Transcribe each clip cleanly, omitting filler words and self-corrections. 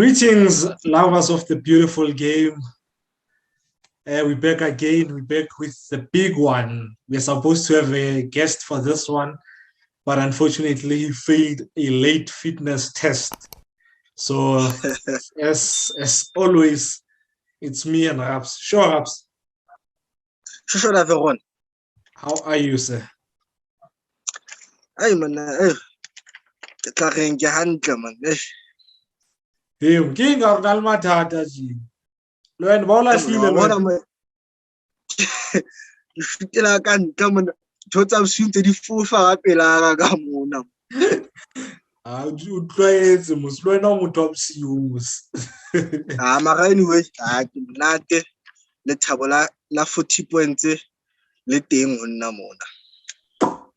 Greetings, lovers of the beautiful game. We're back again. We're back with the big one. We're supposed to have a guest for this one, but unfortunately, he failed a late fitness test. So, as always, it's me and Raps. Sure, Raps. Sure, everyone. How are you, sir? Hey, man. Ke tla reng ke hantle, man. Damn, king of Dalmatata, G. Learn bola hlile Ke fitela ka ntle, man. Ntho tsa bosiu ntse di fofa ka pela ka mona. o tlwaetse mos le wena o motho wa bosiu mos. Mara anyway, ke monate le thabo la 40 points le teng ho nna mona.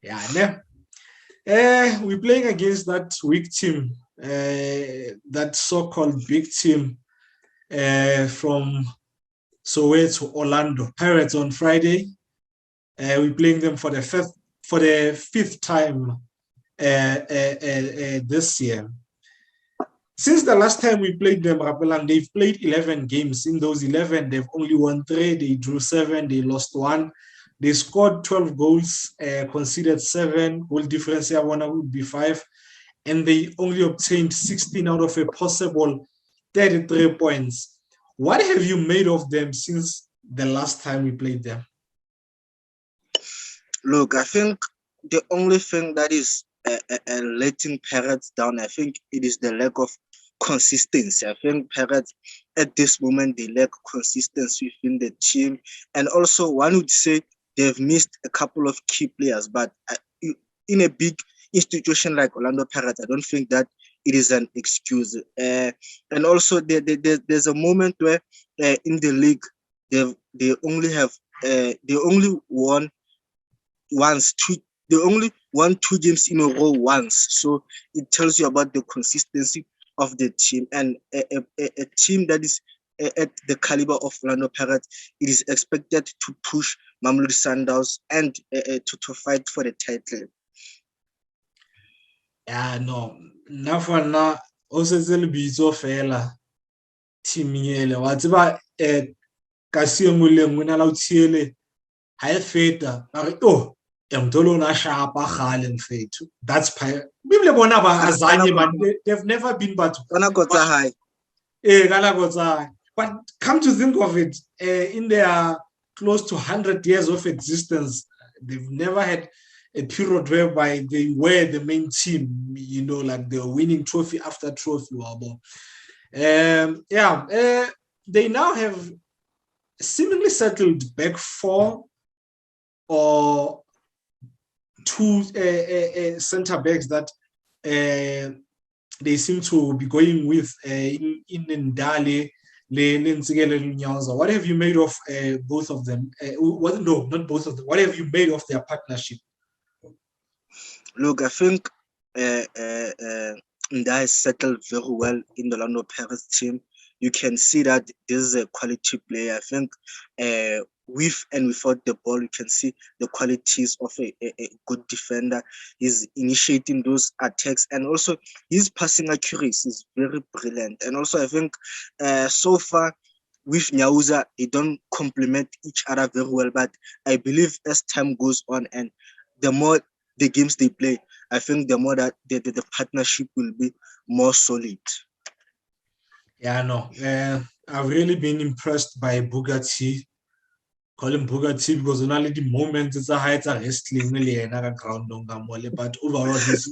Yeah, ne? We're playing against that weak team, that so-called big team from Soweto, Orlando Pirates on Friday. We're playing them for the fifth time this year. Since the last time we played them, Rapelang, they've played 11 games. In those 11, they've only won 3, they drew 7, they lost 1. They scored 12 goals, conceded 7, goal difference here would be 5, and they only obtained 16 out of a possible 33 points. What have you made of them since the last time we played them? Look, I think the only thing that is letting Pirates down, I think it is the lack of consistency. I think Pirates at this moment, they lack consistency within the team. And also, one would say they've missed a couple of key players. But in a big institution like Orlando Pirates, I don't think that it is an excuse. And also, there's a moment where in the league, they only won once, they only won 2 games in a row once. So it tells you about the consistency of the team, and a team that is at the caliber of Orlando Pirates, it is expected to push Mamelodi Sundowns and to fight for the title. Yeah, no. Now for now, also it's a little bit of fela team yele. What's about kasi ngwe le ngwe na la utsiele ha e feta ba oh emtolo na shapa khale mfethu. That's Bibele bona ba azanye man, they've never been but high. But come to think of it, in their close to 100 years of existence, they've never had a period whereby they were the main team, like they're winning trophy after trophy. They now have seemingly settled back 4 or 2 center backs that they seem to be going with in Ndale. What have you made of both of them? No, not both of them. What have you made of their partnership? Look, I think Ndai settled very well in the Orlando Pirates team. You can see that this is a quality player. I think with and without the ball, you can see the qualities of a good defender. He's initiating those attacks, and also his passing accuracy is very brilliant. And also, I think so far with Nyauza, they don't complement each other very well. But I believe as time goes on, and the more the games they play, I think the more that the partnership will be more solid. Yeah, no. I've really been impressed by Bugatti. Call him Bugatti because only the moment it's a height of wrestling ground, but overall he's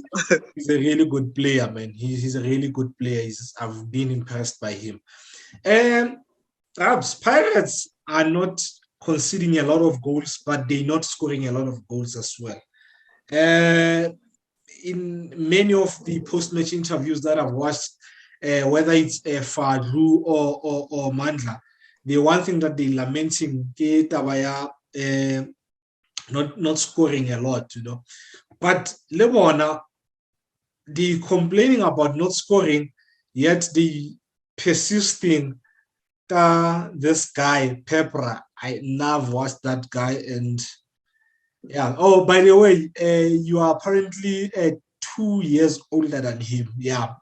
a really good player, man. He's a really good player. I've been impressed by him. And perhaps Pirates are not conceding a lot of goals, but they're not scoring a lot of goals as well. In many of the post-match interviews that I've watched, whether it's Fadlu or Mandla, the one thing that they're lamenting not scoring a lot, But Lebona, they complaining about not scoring, yet they persisting. This guy Pepra, I never watched that guy, and yeah. Oh, by the way, you are apparently 2 years older than him. Yeah.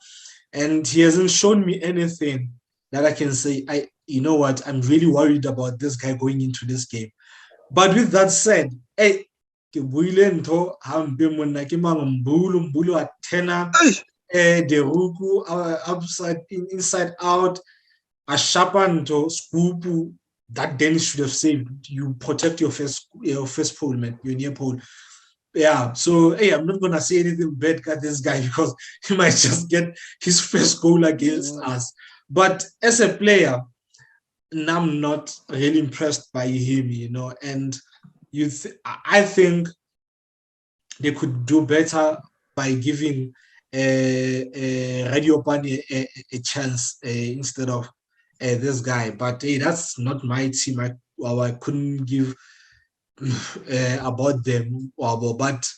and he hasn't shown me anything that I can say, you know what, I'm really worried about this guy going into this game. But with that said, hey, ke buile ntho hampe monna ke Mbulu at tenor, the Ruku upside inside out, a sharpened scoop that Dennis should have saved. You protect your first pole, man, your near pole. Yeah, so hey, I'm not gonna say anything bad at this guy because he might just get his first goal against us. But as a player, I'm not really impressed by him, you know, and I think they could do better by giving Radio Pani a chance instead of this guy. But hey, that's not my team. I couldn't give about them. But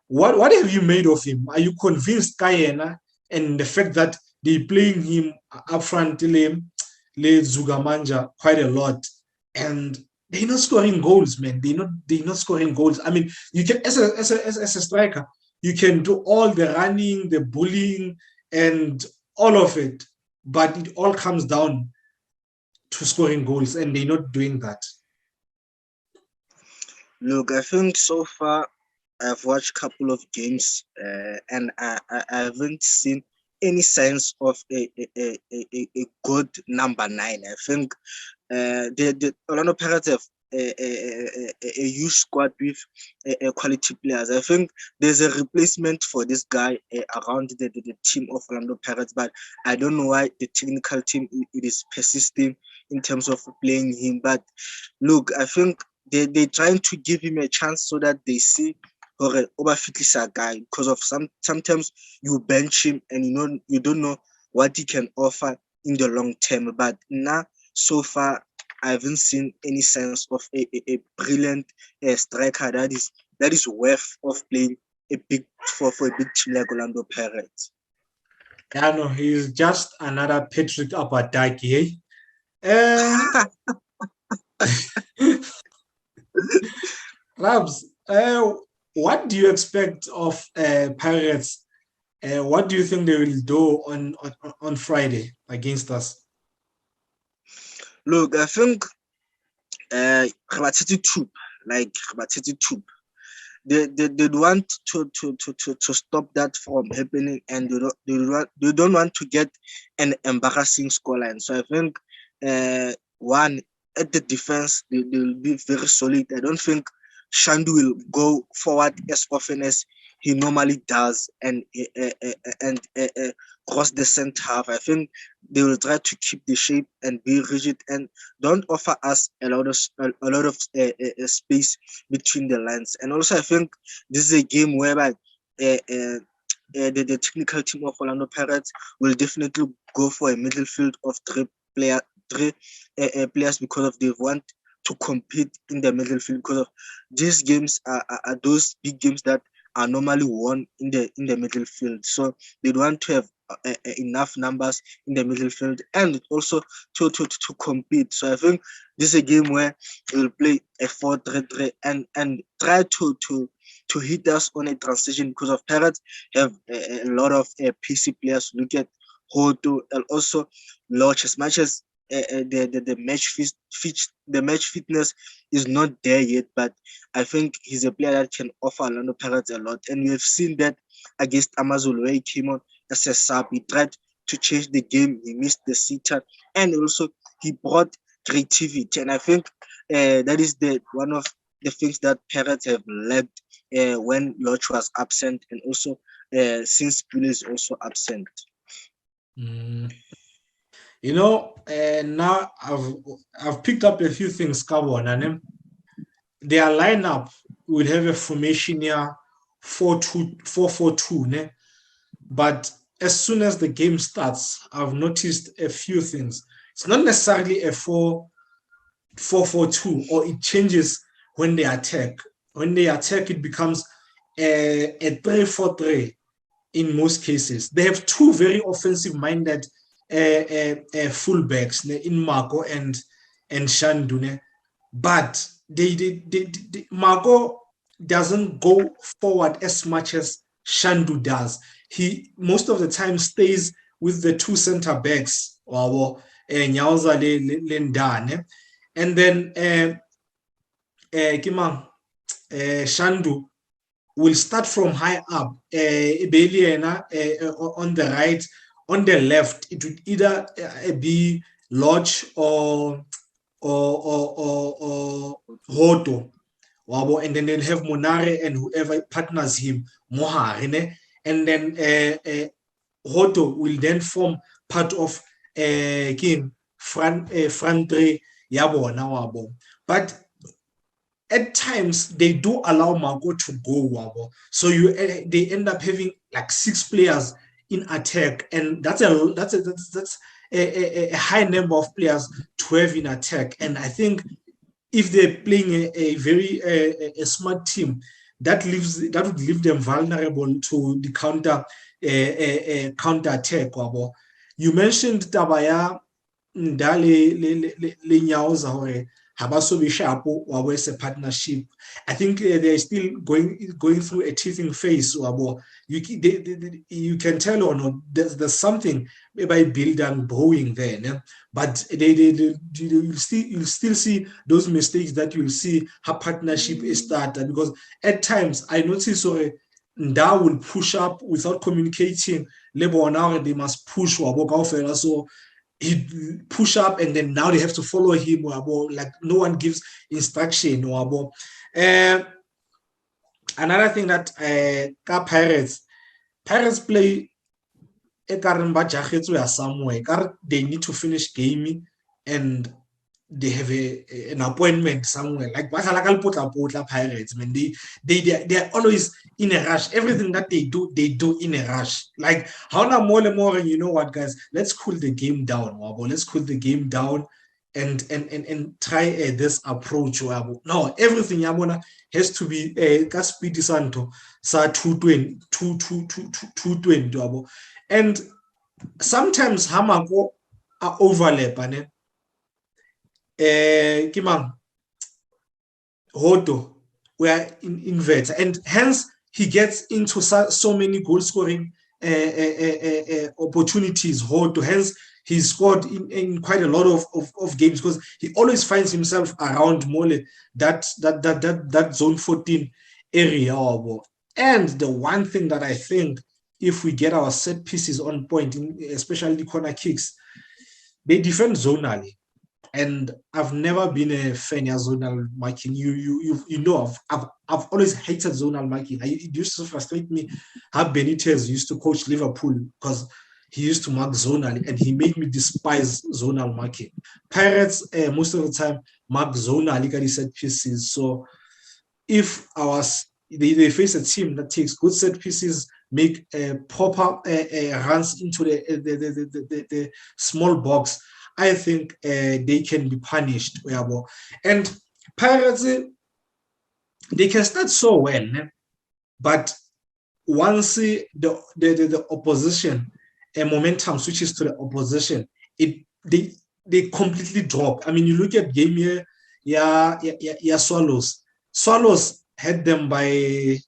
what have you made of him? Are you convinced, Kayena, and the fact that they're playing him up front, Le Zugamanja quite a lot, and they're not scoring goals, man. They're not scoring goals. I mean, you can as a striker, you can do all the running, the bullying, and all of it, but it all comes down to scoring goals, and they're not doing that. Look, I think so far I've watched a couple of games and I haven't seen any signs of a good number 9. I think the Orlando Pirates have a huge squad with quality players. I think there's a replacement for this guy around the team of Orlando Pirates, but I don't know why the technical team it is persisting in terms of playing him. But look, I think they're trying to give him a chance so that they see or over guy, because of sometimes you bench him and you don't know what he can offer in the long term. But now so far I haven't seen any signs of a brilliant striker that is worth of playing a big for a big team like Orlando Pirates. Yeah, no, he's just another Patrick Abadaki, eh? Rabs, what do you expect of Pirates? What do you think they will do on Friday against us? Look, I think they want to stop that from happening, and they don't want to get an embarrassing scoreline. So I think one, at the defense they will be very solid. I don't think Shandu will go forward as often as he normally does and cross the center half. I think they will try to keep the shape and be rigid and don't offer us a lot of space between the lines. And also, I think this is a game whereby the technical team of Orlando Pirates will definitely go for a midfield of three players because of they want to compete in the midfield, because of these games are those big games that are normally won in the midfield. So they want to have enough numbers in the midfield and also to compete. So I think this is a game where we'll play a 4-3-3 and try to hit us on a transition, because of Pirates have a lot of PC players. Look at Hoto and also Lodge. As much as the match fitness is not there yet, but I think he's a player that can offer Orlando Pirates a lot, and we have seen that against Amazulu where he came on as a sub. He tried to change the game, he missed the sitter, and also he brought creativity, and I think that is one of the things that Pirates have lacked when Lodge was absent, and also since Pule is also absent. You know, now I've picked up a few things, Carbon, and their lineup will have a formation here 4-4-2, but as soon as the game starts, I've noticed a few things. It's not necessarily a 4-4-2, or it changes when they attack. When they attack, it becomes a 3-4-3 in most cases. They have two very offensive-minded fullbacks in Marco and Shandune, but Marco doesn't go forward as much as Shandu does. He most of the time stays with the two center backs, Nyauza le Ndane, and then Shandu will start from high up. On the right, on the left, it would either be Lodge or Hoto. And then they'll have Monare and whoever partners him, Mohar, and then Hoto will then form part of front three yabo. But at times they do allow Marco to go, so they end up having like 6 players in attack, and that's a high number of players to have in attack. And I think if they're playing a very smart team, that would leave them vulnerable to the counter attack. You mentioned Tabaya Ndale le Nyauza hore habaso bishapo wabo as a partnership. I think they're still going through a teething phase. You can tell or not there's something by build and brewing there, né? But you'll still see those mistakes that you'll see how partnership is started, because at times I notice Nda will push up without communicating. Lebo now they must push wabo, so he push up and then now they have to follow him, like no one gives instruction. Another thing that Pirates play somewhere. They need to finish gaming and they have an appointment somewhere. Like Pirates, man. They are always in a rush. Everything that they do in a rush. Like how now more and more, and you know what, guys? Let's cool the game down, Wabo. Let's cool the game down and try this approach, Wabo. No, everything Yabona has to be speed santo sa 220 Wabo. And sometimes Hamako are overlap, and Kimang Hoto were inverted, and hence he gets into so many goal scoring opportunities. Hoto, hence he scored in quite a lot of games, because he always finds himself around Mole, that zone 14 area. And the one thing that I think, if we get our set pieces on point, especially the corner kicks, they defend zonally. And I've never been a fan of zonal marking. You know, I've always hated zonal marking. It used to frustrate me how Benitez used to coach Liverpool, because he used to mark zonally, and he made me despise zonal marking. Pirates most of the time mark zonally set pieces. So if they face a team that takes good set pieces, make proper runs into the small box, I think they can be punished. And Pirates, they can start so well, but once the opposition momentum switches to the opposition, they completely drop. I mean, you look at game here, Swallows. Swallows had them by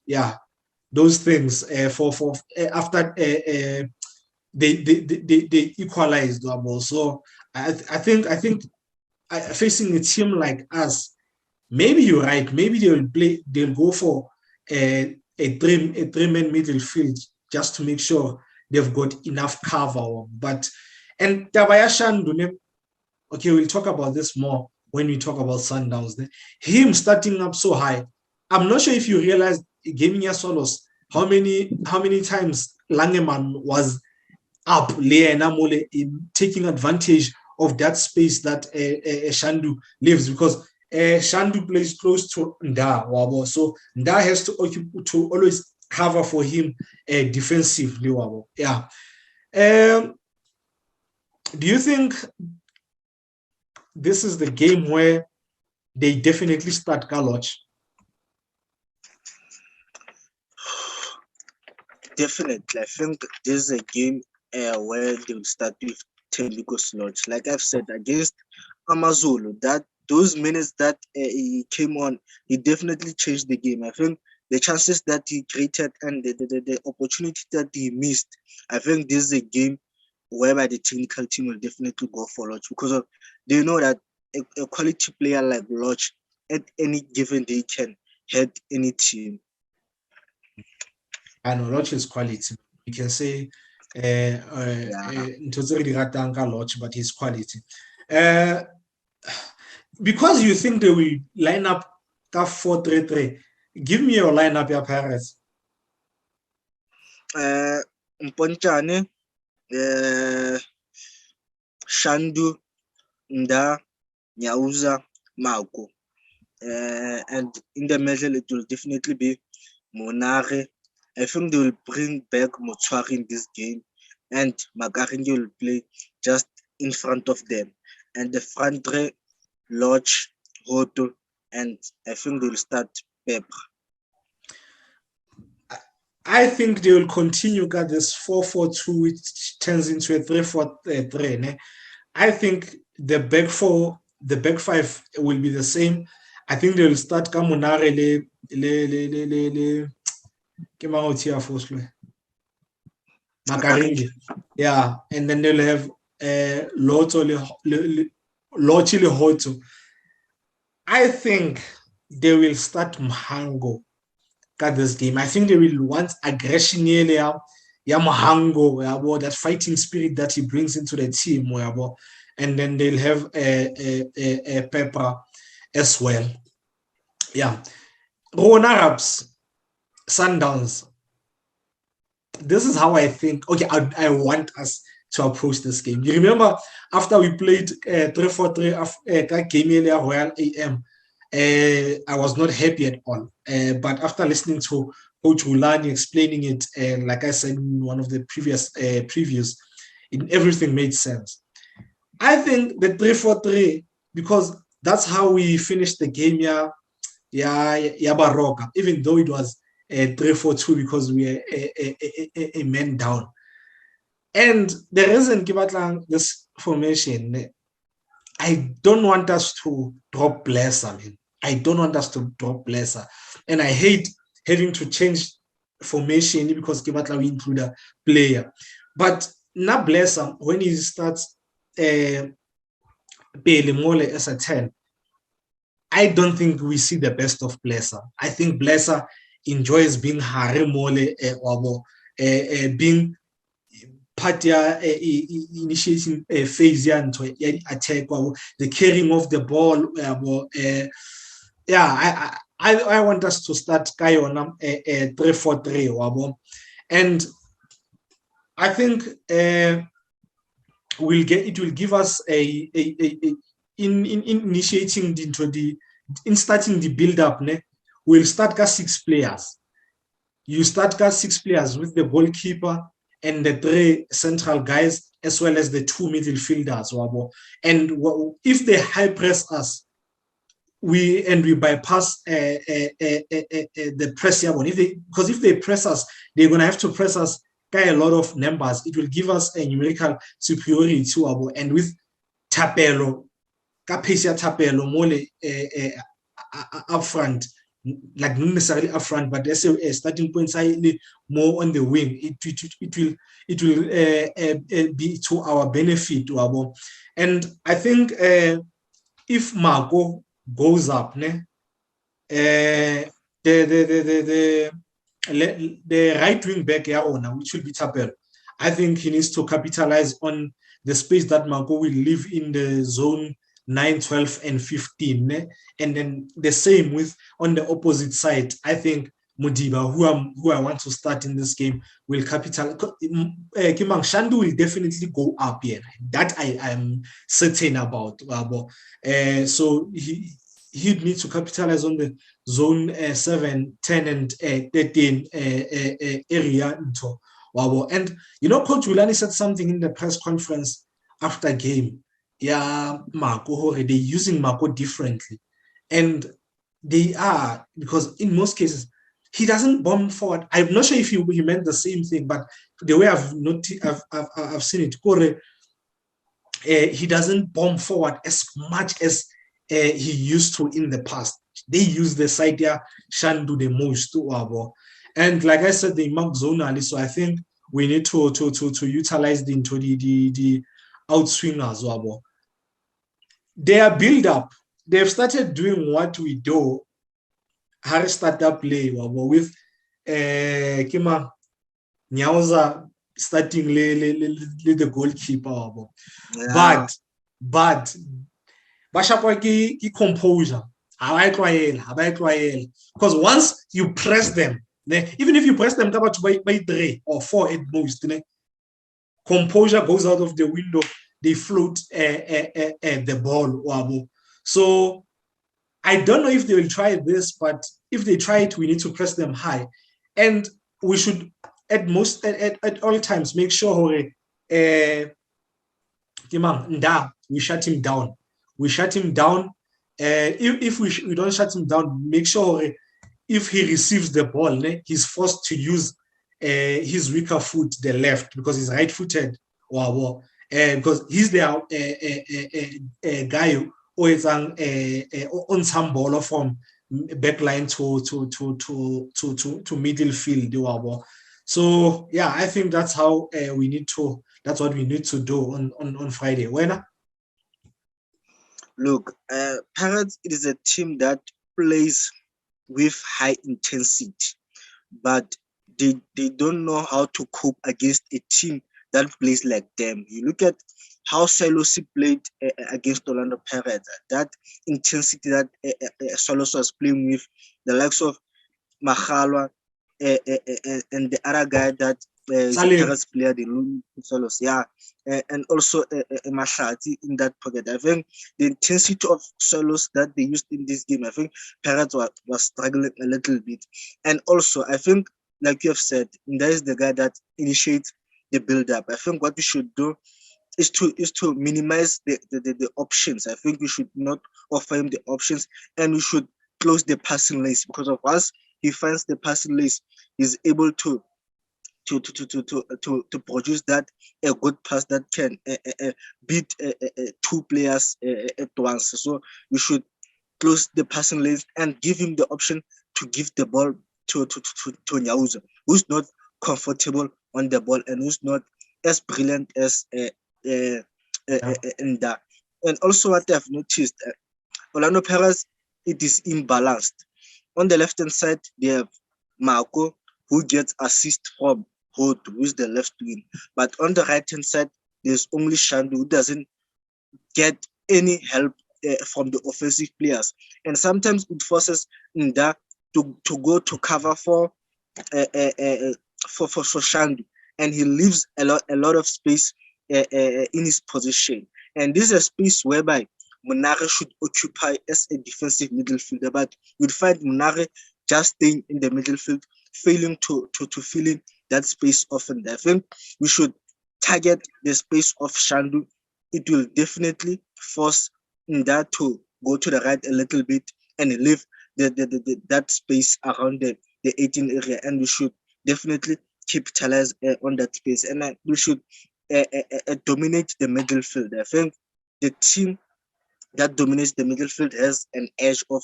those things for after they equalized. So I think facing a team like us, maybe you're right. Maybe they'll go for a three-man midfield just to make sure they've got enough cover. And Tabaya Shandu, okay, we'll talk about this more when we talk about Sundowns. Him starting up so high, I'm not sure if you realized gaming solos how many times Langeman was up in taking advantage of that space that Shandu lives, because Shandu plays close to Nda, so Nda has to always cover for him defensively. Do you think this is the game where they definitely start Galoch? Definitely. I think this is a game where they will start with Thabiso slots. Like I've said, against Amazulu, that those minutes that he came on, he definitely changed the game. I think the chances that he created and the opportunity that he missed, I think this is a game whereby the technical team will definitely go for Lodge because they know that a quality player like Lodge at any given day can head any team. I know Lodge is quality. You can say Lodge, but he's quality. Because you think they will line up 4-3-3, give me your lineup, your Pirates. Mponchane, Shandu, Nda, Nyauza, Mauko. And in the middle, it will definitely be Monare. I think they will bring back Motswari in this game, and Magaringi will play just in front of them. And the front three, Lodge, Hoto, and I think they will start Pepper. I think they will continue got this 4-4-2, which turns into a 3-4-3. I think the back four, the back five will be the same. I think they will start Kamunare Makaringi. Yeah, and then they'll have Lochile Hoto. I think they will start Mhango got this game. I think they will want aggression ya Mhango, that fighting spirit that he brings into the team, and then they'll have a Pepper as well. Yeah. Rowan Arabs, Sundowns. This is how I think. Okay, I want us to approach this game. You remember after we played 3-4-3 game Royal AM, I was not happy at all. But after listening to Coach Rulani explaining it, like I said in one of the previous previews, everything made sense. I think the 3-4-3, because that's how we finished the game, Baroka, even though it was 3-4-2 because we are a man down. And the reason Kibatlang this formation, I don't want us to drop Blesser. I don't want us to drop Blesser. And I hate having to change formation because Kibatla we include a player. But now Blesser, when he starts Pele Mole as a 10, I don't think we see the best of Blesser. I think Blesser enjoys being Harry Mole being part initiating phase into attack, the carrying of the ball. I want us to start Kayona 3-4-3, and I think it will give us in initiating in starting the build up. We'll start 6 players. You start 6 players with the goalkeeper and the 3 central guys, as well as the 2 midfielders. And if they high press us, we bypass the press. Because if they press us, they're gonna have to press us by a lot of numbers. It will give us a numerical superiority. And with Tapelo, Capacia Tapelo, Mole up front, like not necessarily up front, but there's a starting point slightly more on the wing. It will be to our benefit. And I think if Marco goes up, the right wing back which will be Tapel, I think he needs to capitalize on the space that Marco will leave in the zone 9, 12, and 15. And then the same with on the opposite side. I think Mudiba, who I want to start in this game, will capitalize. Kimang Shandu will definitely go up here. That I am certain about. So he'd need to capitalize on the zone 7, 10, and 13 area. And Coach Wilani said something in the press conference after game. Marco, they're using Marco differently. And they are, because in most cases, he doesn't bomb forward. I'm not sure if he meant the same thing, but the way I've seen it, he doesn't bomb forward as much as he used to in the past. They use the side Shandu the most. And like I said, they mark zonally. So I think we need to utilize the outswingers. Their build up, they've started doing what we do. Harry startup play with Kima Nyauza starting the goalkeeper. Yeah. But Bashapwa ki composure. Because once you press them, even if you press them by 3 or 4 at most, composure goes out of the window. They float the ball. So I don't know if they will try this, but if they try it, we need to press them high. And we should, at all times, make sure we shut him down. We shut him down. If we don't shut him down, make sure if he receives the ball, he's forced to use his weaker foot, the left, because he's right-footed. Because he's the guy who is on some ball from backline to middle field. So yeah, I think that's how that's what we need to do on Friday. When Look, Pirates, it is a team that plays with high intensity, but they don't know how to cope against a team that plays like them. You look at how Swallows played against Orlando Pirates, that intensity that Swallows was playing with, the likes of Mahalwa and the other guy that is a Pirates player, the Swallows, and also Mahlati in that pocket. I think the intensity of Swallows that they used in this game, I think Pirates was struggling a little bit. And also, I think, like you have said, that is the guy that initiates the build-up. I think what we should do is to minimize the options. I think we should not offer him the options, and we should close the passing lanes, because of us, he finds the passing lanes, he's able to produce that a good pass that can beat two players at once. So we should close the passing lanes and give him the option to give the ball to Nyauza, who's not comfortable on the ball and who's not as brilliant as Nda. And also what I've noticed, Orlando Pirates, it is imbalanced. On the left hand side, they have Marco, who gets assist from Hood, who is the left wing. But on the right hand side, there's only Shandu, who doesn't get any help from the offensive players. And sometimes it forces Nda to go to cover for Shandu, and he leaves a lot of space in his position. And this is a space whereby Munare should occupy as a defensive midfielder, but you'd find Munare just staying in the midfield, failing to fill in that space often. I think we should target the space of Shandu. It will definitely force Nda to go to the right a little bit and leave that space around the 18 area, and we should definitely capitalize on that space, and we should dominate the midfield. I think the team that dominates the midfield has an edge of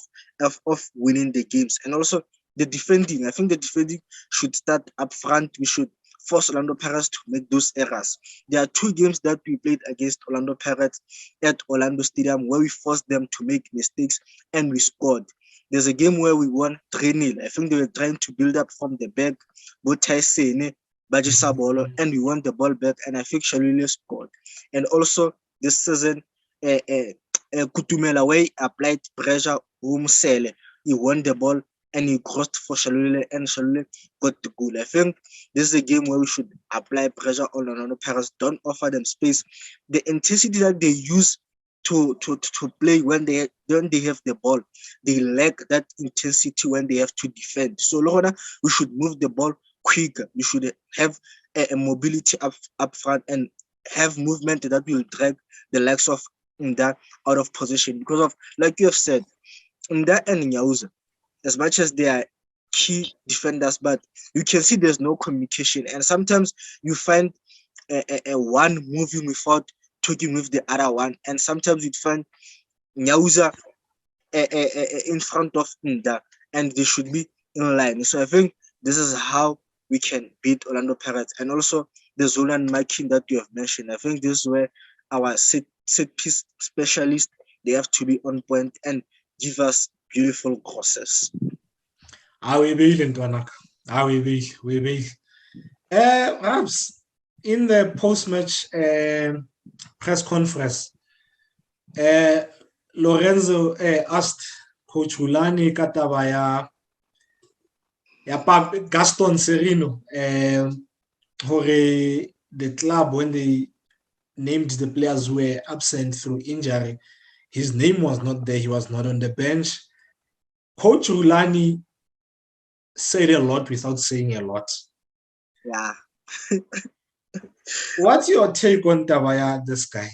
winning the games. And also the defending, I think the defending should start up front. We should force Orlando Pirates to make those errors. There are 2 games that we played against Orlando Pirates at Orlando Stadium where we forced them to make mistakes and we scored. There's a game where we won 3-0. I think they were trying to build up from the back, Botaisene, Bajisabolo, and we won the ball back, and I think Shalule scored. And also this season, Kutumela, where he applied pressure, Umsele, he won the ball and he crossed for Shalule, and Shalule got the goal. I think this is a game where we should apply pressure on Orlando Pirates. Don't offer them space. The intensity that they use to play when they have the ball, they lack that intensity when they have to defend. So Lorna, we should move the ball quicker. We should have a mobility up front and have movement that will drag the likes of Nda out of position, because of, like you have said, Nda and Nyauza, as much as they are key defenders, but you can see there's no communication, and sometimes you find a one moving without talking with the other one, and sometimes you find Nyauza in front of Nda, and they should be in line. So I think this is how we can beat Orlando Pirates. And also the zonal marking that you have mentioned. I think this is where our set piece specialists, they have to be on point and give us beautiful crosses. Perhaps in the post-match press conference, Lorenzo asked Coach Hulani Katabaya Gaston Serino the club, when they named the players who were absent through injury, his name was not there. He was not on the bench. Coach Hulani said a lot without saying a lot. Yeah. What's your take on Tabaya, this guy?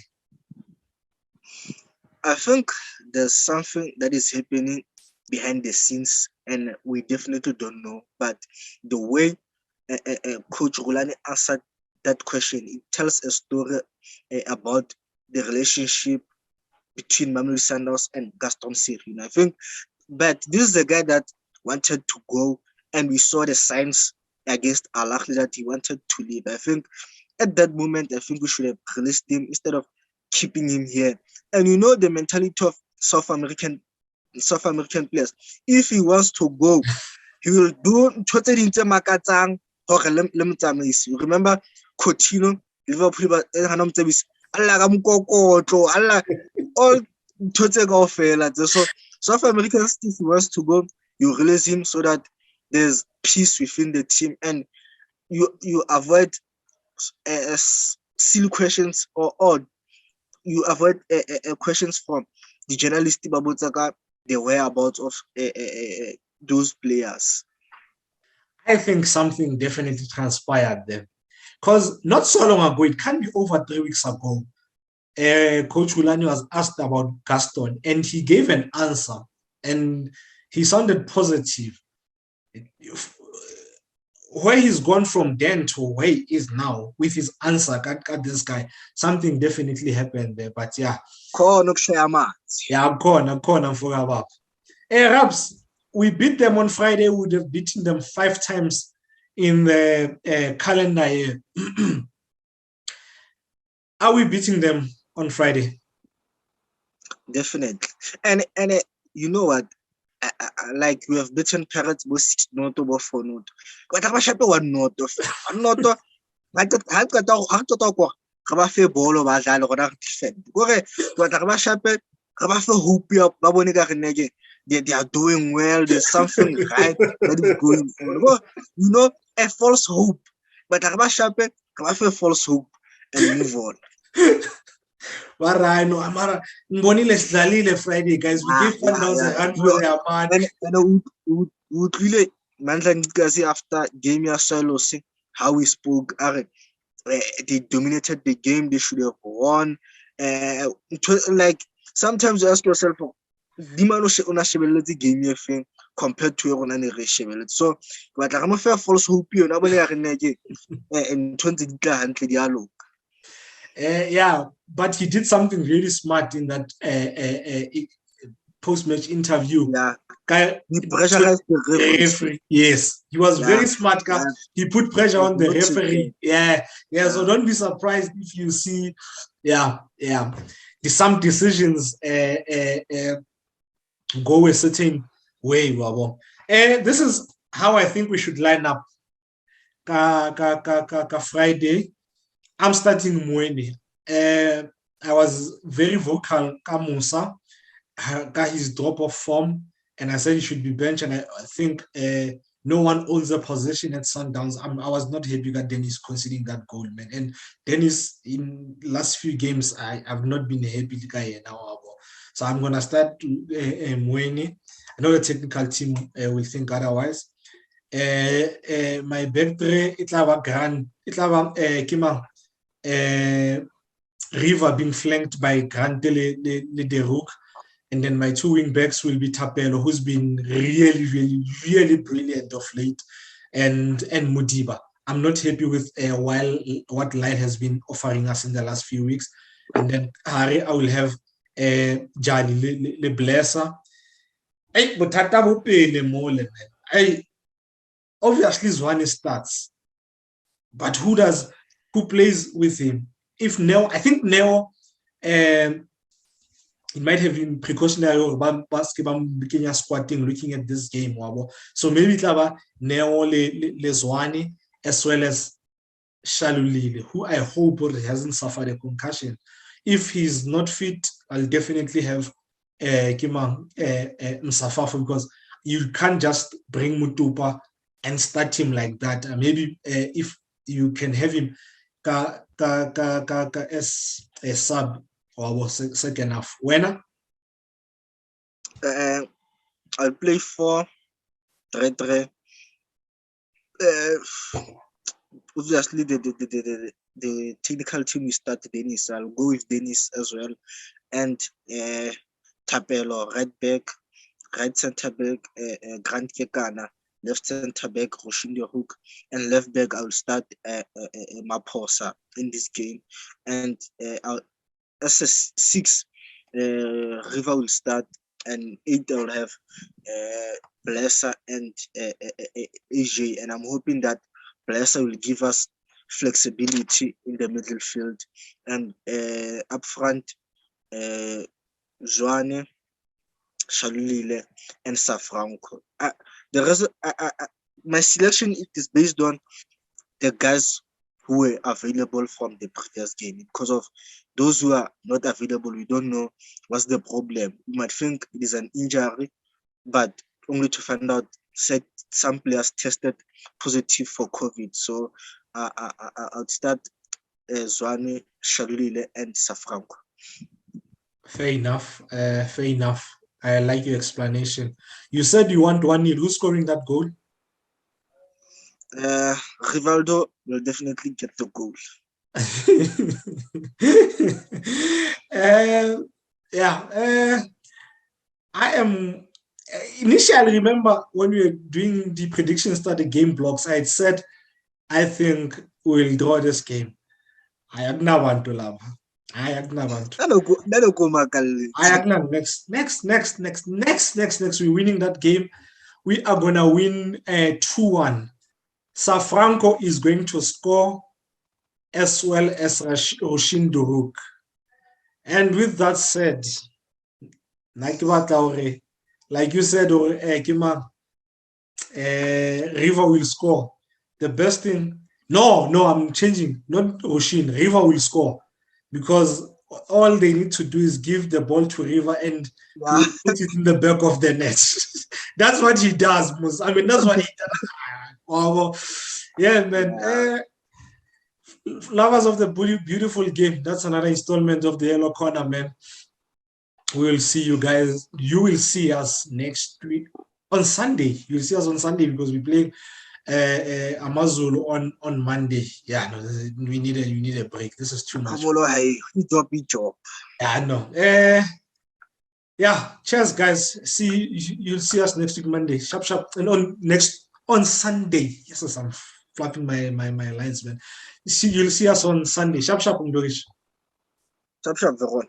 I think there's something that is happening behind the scenes, and we definitely don't know. But the way Coach Rulani answered that question, it tells a story about the relationship between Mamelodi Sundowns and Gaston Serino. I think, but this is a guy that wanted to go, and we saw the signs against Al Ahly that he wanted to leave. I think at that moment, I think we should have released him instead of keeping him here. And you know the mentality of South American players. If he wants to go, he will do totally into Makatsang or remember Coutinho, Liverpool, Allah all so South Americans, if he wants to go, you release him so that there's peace within the team and you avoid silly questions or you avoid questions from the journalist about the whereabouts of those players. I think something definitely transpired there. Because not so long ago, it can't be over 3 weeks ago, Coach Hulani was asked about Gaston and he gave an answer and he sounded positive. Where he's gone from then to where he is now with his answer, got this guy, something definitely happened there. But yeah. I'm for about. Raps, we beat them on Friday. We would have beaten them 5 times in the calendar year. Are we beating them on Friday? Definitely. And you know what? Like we have beaten Pirates both 6-0 or 4-0. But I'm sure 1-0. 1-0. I thought ba fe bolo ba dlala gona defend gore ba shape ba fe hope ya ba bone ka rene ke they are doing well, there's something right that is going on, you know, a false hope, but ba shape ba fe false hope and move on. Barano amara ngonile sidlalile Friday guys, we give Sundowns a run for their money and utlile mandla ngikazi after game ya Silos how we spoke they dominated the game, they should have won. Like sometimes you ask yourself, the game thing compared to your own. So, but I'm a fair false hope you know and 20 yeah, but he did something really smart in that post-match interview. Yeah. He pressurized the referee. Yes, he was very smart. Yeah. He put pressure on the referee. Yeah. So don't be surprised if you see, some decisions go a certain way. This is how I think we should line up. Friday, I'm starting Mweni. I was very vocal. Musa got his drop of form, and I said he should be benched. And I think no one owns a position at Sundowns. I was not happy that Dennis conceding that goal, man. And Dennis, in last few games, I've not been happy with the guy now. So I'm gonna start Mweni. I know the technical team will think otherwise. My back three, it'll Kimang. River being flanked by Grant Le Rook. And then my 2 wing backs will be Tapelo, who's been really, really, really brilliant of late, and Mudiba. I'm not happy with what Lyle has been offering us in the last few weeks. And then Harry, I will have Jali Le Blesser. Hey, but Tata Mole, man. obviously Zwane starts, but who plays with him? If Neo, I think Neo, it might have been precautionary or squatting looking at this game. So maybe Neo le Zwane as well as Shalulile, who I hope hasn't suffered a concussion. If he's not fit, I'll definitely have Msafafu, because you can't just bring Mutupa and start him like that. Maybe if you can have him as a sub or second half. When I'll play 4-3-3. Obviously, the technical team will start Dennis. I'll go with Dennis as well, and Tapelo right back, right centre back, Grant Kekana, left centre back Roshin the Hook, and left back I'll start Maposa in this game, and I'll as a 6 River will start, and 8 I'll have Blesser and AJ, and I'm hoping that Blesser will give us flexibility in the middle field, and up front Zwane, Shalulile, and Safranco. The rest, my selection is based on the guys who were available from the previous game. Because of those who are not available, we don't know what's the problem. You might think it is an injury, but only to find out some players tested positive for COVID. So I'll start Zwane, Shalulile, and Safranco. Fair enough. Fair enough. I like your explanation. You said you want 1-0. Who's scoring that goal? Rivaldo will definitely get the goal. I am initially, remember when we were doing the predictions at the game blocks, I had said I think we'll draw this game. I have no want to love. I have no want. Next. We're winning that game. We are gonna win 2-1. Safranco is going to score, as well as Roshin Duruk. And with that said, like you said, River will score. The best thing, no, I'm changing. Not Roshin. River will score, because all they need to do is give the ball to River and put it in the back of the net. That's what he does, Mus. I mean, that's what he does. Oh, yeah, man. Lovers of the beautiful game. That's another installment of the Yellow Corner, man. We will see you guys. You will see us next week on Sunday. You'll see us on Sunday, because we play Amazulu on Monday. Yeah, no, we need a break. This is too much. Yeah, no. Yeah, cheers, guys. You'll see us next week Monday. Sharp. And on Sunday. Yes, I'm flapping my lines, man. You'll see us on Sunday. Sharp, Mdorish. Sharp, Veron.